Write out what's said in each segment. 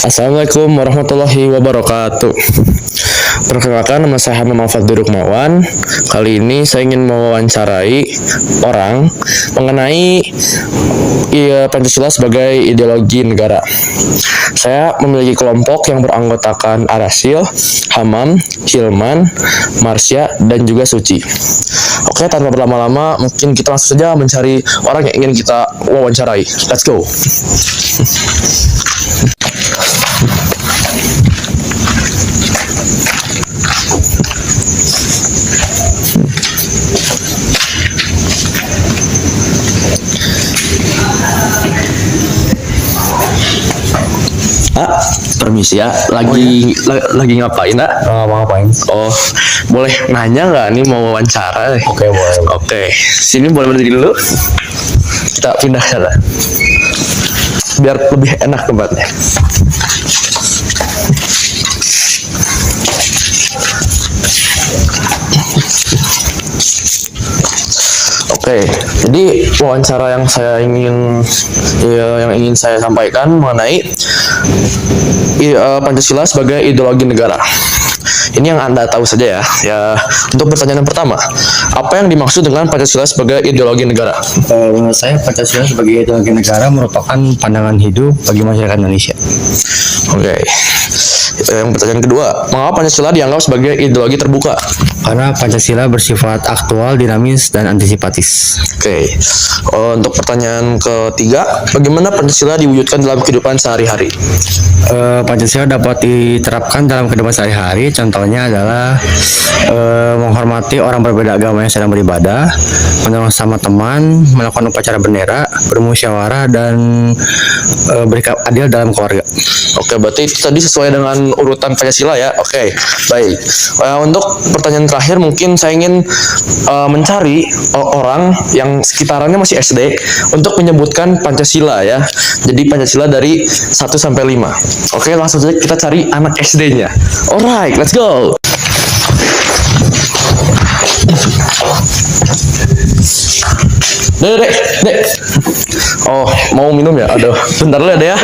Assalamualaikum warahmatullahi wabarakatuh. Perkenalkan, nama saya Muhammad Fadli Rukmawan. Kali ini saya ingin mewawancarai orang mengenai Pancasila sebagai ideologi negara. Saya memiliki kelompok yang beranggotakan Arasil, Hamam, Hilman, Marsya, dan juga Suci. Oke, tanpa berlama-lama, mungkin kita langsung saja mencari orang yang ingin kita wawancarai. Let's go. Permisi ya, lagi ngapain, nak? Ngapain? Oh, boleh nanya nggak nih, mau wawancara? Oke, boleh. Oke, sini boleh berdiri dulu. Kita pindah sana, biar lebih enak tempatnya. Oke, jadi wawancara yang ingin saya sampaikan mengenai Pancasila sebagai ideologi negara. Ini yang Anda tahu saja ya. Untuk pertanyaan yang pertama, apa yang dimaksud dengan Pancasila sebagai ideologi negara? Menurut saya Pancasila sebagai ideologi negara merupakan pandangan hidup bagi masyarakat Indonesia. Oke. Yang pertanyaan kedua, mengapa Pancasila dianggap sebagai ideologi terbuka? Karena Pancasila bersifat aktual, dinamis, dan antisipatis. Oke. Untuk pertanyaan ketiga, bagaimana Pancasila diwujudkan dalam kehidupan sehari-hari? Pancasila dapat diterapkan dalam kehidupan sehari-hari. Contohnya adalah menghormati orang berbeda agama yang sedang beribadah, menolong sama teman, melakukan upacara bendera, bermusyawarah, dan bersikap adil dalam keluarga. Oke, berarti itu tadi sesuai dengan urutan Pancasila ya. Oke, baik. Untuk pertanyaan terakhir, mungkin saya ingin mencari orang yang sekitarannya masih SD untuk menyebutkan Pancasila ya. Jadi Pancasila dari 1 sampai 5. Oke, langsung saja kita cari anak SD-nya. Alright, let's go. Dek. Oh, mau minum ya? Aduh, bentar dulu ya.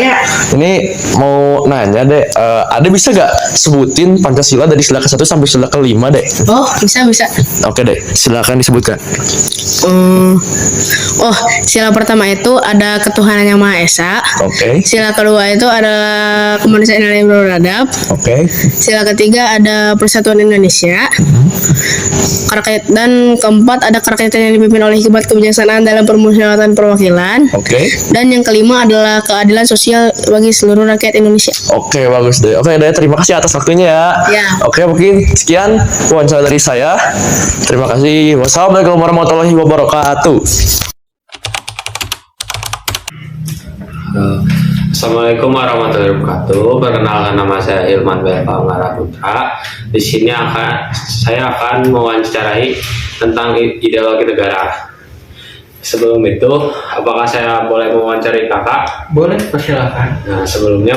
Ini mau nanya, Dek. Ada bisa gak sebutin Pancasila dari sila ke-1 sampai sila ke-5, Dek? Oh, bisa. Oke, Dek. Silakan disebutkan. Sila pertama itu ada ketuhanan yang Maha Esa. Oke. Sila kedua itu adalah kemanusiaan yang beradab. Oke. Sila ketiga ada persatuan Indonesia. Dan keempat ada kerakyatan yang dipimpin oleh hikmat kebijaksanaan dalam permusyawaratan perwakilan. Oke. Dan yang kelima adalah keadilan sosial bagi seluruh rakyat Indonesia. Oke, bagus deh. Oke, Dek, terima kasih atas waktunya ya. Ya. Oke, mungkin sekian wawancara dari saya. Terima kasih. Wassalamualaikum warahmatullahi wabarakatuh. Assalamualaikum warahmatullahi wabarakatuh. Perkenalkan, nama saya Hilman Berpamara Putra. Di sini saya akan mewawancarai tentang ideologi negara. Sebelum itu, apakah saya boleh mewawancarai kakak? Boleh, persilakan. Nah, sebelumnya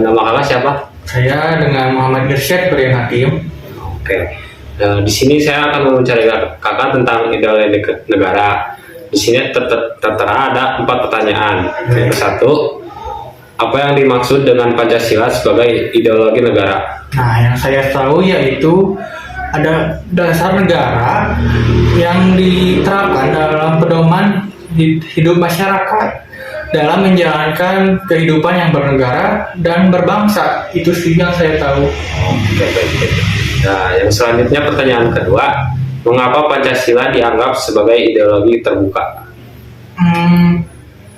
nama kakak siapa? Saya dengan Muhammad Irsyad Brian Hakim. Oke. Di sini saya akan mewawancarai kakak tentang ideologi negara. Di sini tertera ada 4 pertanyaan. Yang satu, apa yang dimaksud dengan Pancasila sebagai ideologi negara? Nah, yang saya tahu yaitu ada dasar negara yang diterapkan dalam pedoman hidup masyarakat dalam menjalankan kehidupan yang bernegara dan berbangsa. Itu sih yang saya tahu. Oke, baik. Nah, yang selanjutnya pertanyaan kedua, mengapa Pancasila dianggap sebagai ideologi terbuka?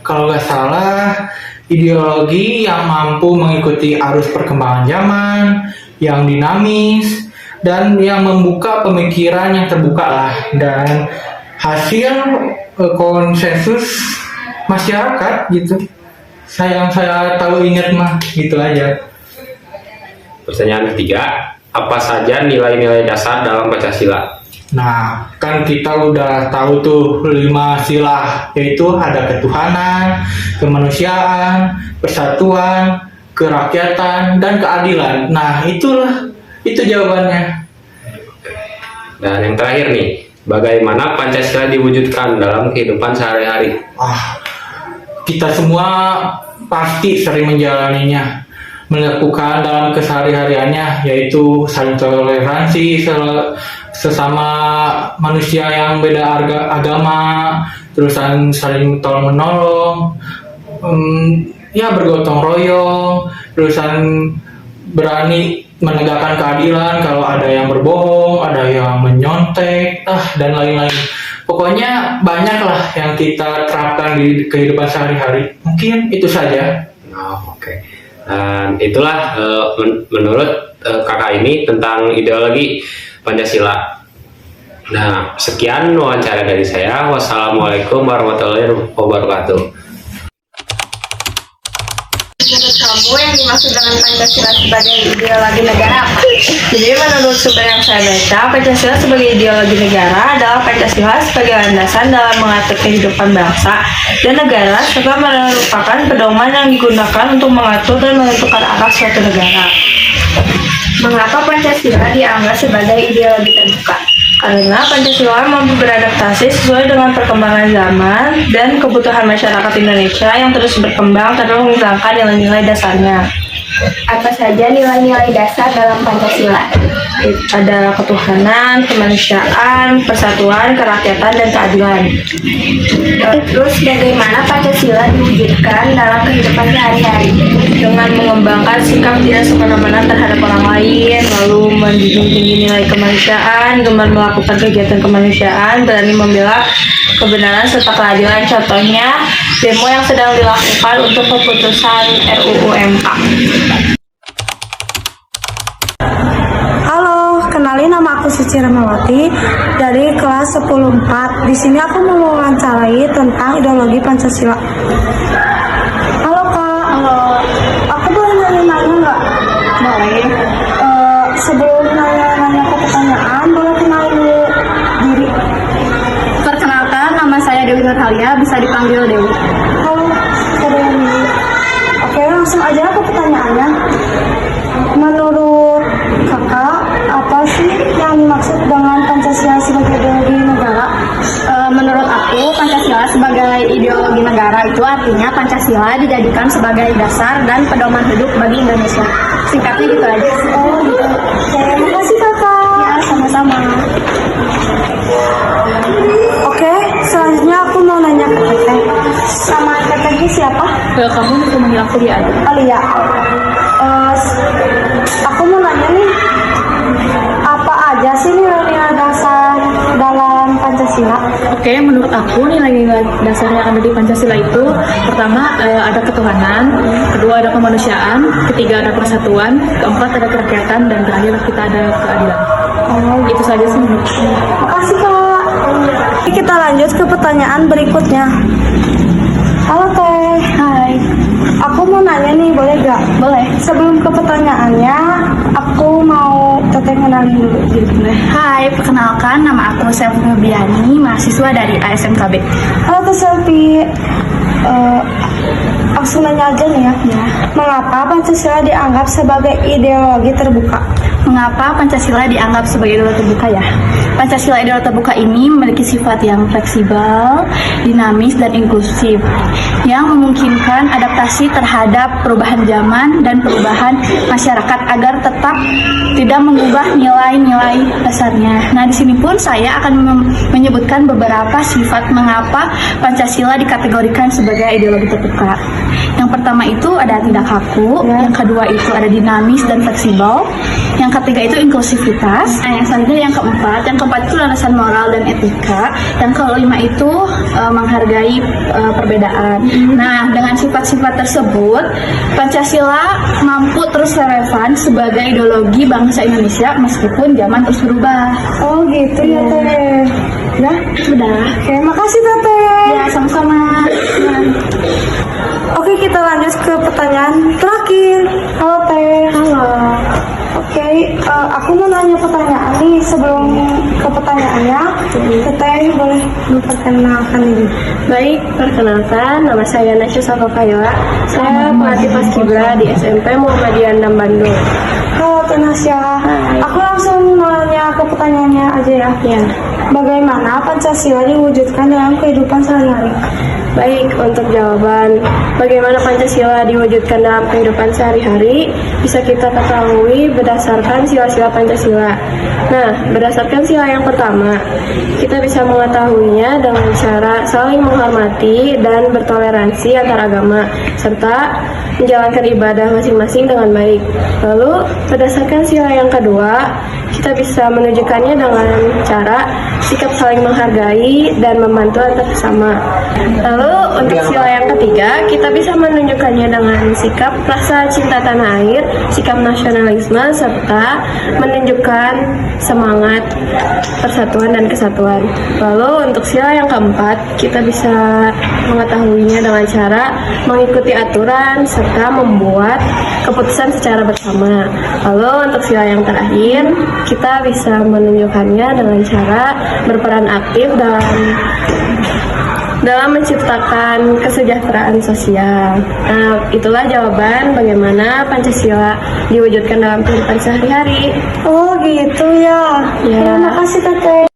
Kalau nggak salah, ideologi yang mampu mengikuti arus perkembangan zaman, yang dinamis, dan yang membuka pemikiran yang terbuka lah, dan hasil konsensus masyarakat gitu. Yang saya tahu ingat mah gitu aja. Pertanyaan ketiga, apa saja nilai-nilai dasar dalam Pancasila? Nah, kan kita udah tahu tuh 5 sila, yaitu ada ketuhanan, kemanusiaan, persatuan, kerakyatan, dan keadilan. Nah, itu jawabannya. Dan yang terakhir nih, bagaimana Pancasila diwujudkan dalam kehidupan sehari-hari? kita semua pasti sering menjalaninya, melakukan dalam kesehari-hariannya, yaitu saling toleransi sesama manusia yang beda agama, terusan saling tolong menolong, ya bergotong royong, terusan berani menegakkan keadilan kalau ada yang berbohong, ada yang menyontek, dan lain-lain. Pokoknya banyaklah yang kita terapkan di kehidupan sehari-hari. Mungkin itu saja. Oke. Dan itulah menurut kakak ini tentang ideologi Pancasila. Nah, sekian wawancara dari saya. Wassalamualaikum warahmatullahi wabarakatuh. Menurut kamu yang dimaksud dengan Pancasila sebagai ideologi negara apa? Jadi menurut sumber yang saya baca, Pancasila sebagai ideologi negara adalah Pancasila sebagai landasan dalam mengatur kehidupan bangsa dan negara serta merupakan pedoman yang digunakan untuk mengatur dan menentukan arah suatu negara. Mengapa Pancasila dianggap sebagai ideologi terbuka? Karena Pancasila mampu beradaptasi sesuai dengan perkembangan zaman dan kebutuhan masyarakat Indonesia yang terus berkembang tanpa menghilangkan nilai-nilai dasarnya. Apa saja nilai-nilai dasar dalam Pancasila? Ada ketuhanan, kemanusiaan, persatuan, kerakyatan, dan keadilan. Terus bagaimana Pancasila diwujudkan dalam kehidupan sehari-hari? Dengan mengembangkan sikap tidak semena-mena terhadap orang lain, lalu menjunjung tinggi nilai kemanusiaan, gemar melakukan kegiatan kemanusiaan, berani membela kebenaran serta keadilan. Contohnya, demo yang sedang dilakukan untuk keputusan RUU MK. Halo, kenalin nama aku Suci Ramawati dari kelas 10-4. Di sini aku mau mewawancarai tentang ideologi Pancasila. Halo Kak. Halo. Aku boleh nanya-nanya nggak? Boleh. Sebelum nanya-nanya ke pertanyaan, boleh kenalin dulu diri. Perkenalkan, nama saya Dewi Nurhalia, bisa dipanggil Dewi. Halo, Kak Dewi. Oke, langsung aja ke pertanyaannya. Menurut kakak, apa sih yang dimaksud dengan Pancasila sebagai ideologi negara? Menurut aku, Pancasila sebagai ideologi negara itu artinya Pancasila dijadikan sebagai dasar dan pedoman hidup bagi Indonesia. Singkatnya gitu aja. Oh gitu. Oke, makasih kakak. Ya, sama-sama. Oke, selanjutnya aku mau nanya ke teteh. Sama tetehnya siapa? Kamu bisa manggil aku dia aja. Alia. Aku mau nanya nih, apa aja sih nilai-nilai dasar dalam Pancasila? Oke, menurut aku nilai-nilai dasar yang ada di Pancasila itu pertama ada ketuhanan, kedua ada kemanusiaan, ketiga ada persatuan, keempat ada kerakyatan, dan terakhir kita ada keadilan. Itu saja sih menurutku. Makasih kak. Kita lanjut ke pertanyaan berikutnya. Halo teh. Hai. Aku mau nanya nih, boleh gak? Boleh. Sebelum ke pertanyaannya, aku mau teteh kenalin dulu diri. Hai, perkenalkan nama aku Selvi Febriani, mahasiswa dari ASMKB. Halo Teh Selvi. Langsung nanya aja nih ya. Mengapa Pancasila dianggap sebagai ideologi terbuka? Mengapa Pancasila dianggap sebagai ideologi terbuka ya? Pancasila ideologi terbuka ini memiliki sifat yang fleksibel, dinamis, dan inklusif yang memungkinkan adaptasi terhadap perubahan zaman dan perubahan masyarakat agar tetap tidak mengubah nilai-nilai dasarnya. Nah, di sini pun saya akan menyebutkan beberapa sifat mengapa Pancasila dikategorikan sebagai ideologi terbuka. Yang pertama itu ada tidak kaku, yang kedua itu ada dinamis dan fleksibel, yang ketiga itu inklusivitas, nah yang selanjutnya yang keempat itu landasan moral dan etika, yang kelima itu menghargai perbedaan. Nah, dengan sifat-sifat tersebut Pancasila mampu terus relevan sebagai ideologi bangsa Indonesia meskipun zaman terus berubah. Oh gitu ya teh. Ya, Sudah. oke, makasih teteh. Ya, sama-sama. Ya. Oke, kita lanjut ke pertanyaan terakhir. Halo teh. Halo. Oke, aku mau nanya pertanyaan nih. Sebelum ke pertanyaannya, teteh boleh memperkenalkan diri. Baik, perkenalkan nama saya Nasya Salvafayla. Saya pelatih Paskibra di SMP Muhammadiyah 6 Bandung. Halo Teh Nasya. Aku langsung nanya ke pertanyaannya aja ya. Ya. Bagaimana Pancasila diwujudkan dalam kehidupan sehari-hari? Baik, untuk jawaban bagaimana Pancasila diwujudkan dalam kehidupan sehari-hari bisa kita ketahui berdasarkan sila-sila Pancasila. Nah, berdasarkan sila yang pertama, kita bisa mengetahuinya dengan cara saling menghormati dan bertoleransi antar agama, serta menjalankan ibadah masing-masing dengan baik. Lalu, berdasarkan sila yang kedua, kita bisa menunjukkannya dengan cara sikap saling menghargai dan membantu antar sesama. Lalu untuk sila yang ketiga, kita bisa menunjukkannya dengan sikap rasa cinta tanah air, sikap nasionalisme, serta menunjukkan semangat persatuan dan kesatuan. Lalu untuk sila yang keempat, kita bisa mengetahuinya dengan cara mengikuti aturan serta membuat keputusan secara bersama. Lalu untuk sila yang terakhir, kita bisa menunjukkannya dengan cara berperan aktif dalam menciptakan kesejahteraan sosial. Nah, itulah jawaban bagaimana Pancasila diwujudkan dalam kehidupan sehari-hari. Oh gitu ya. Ya. Terima kasih Teteh.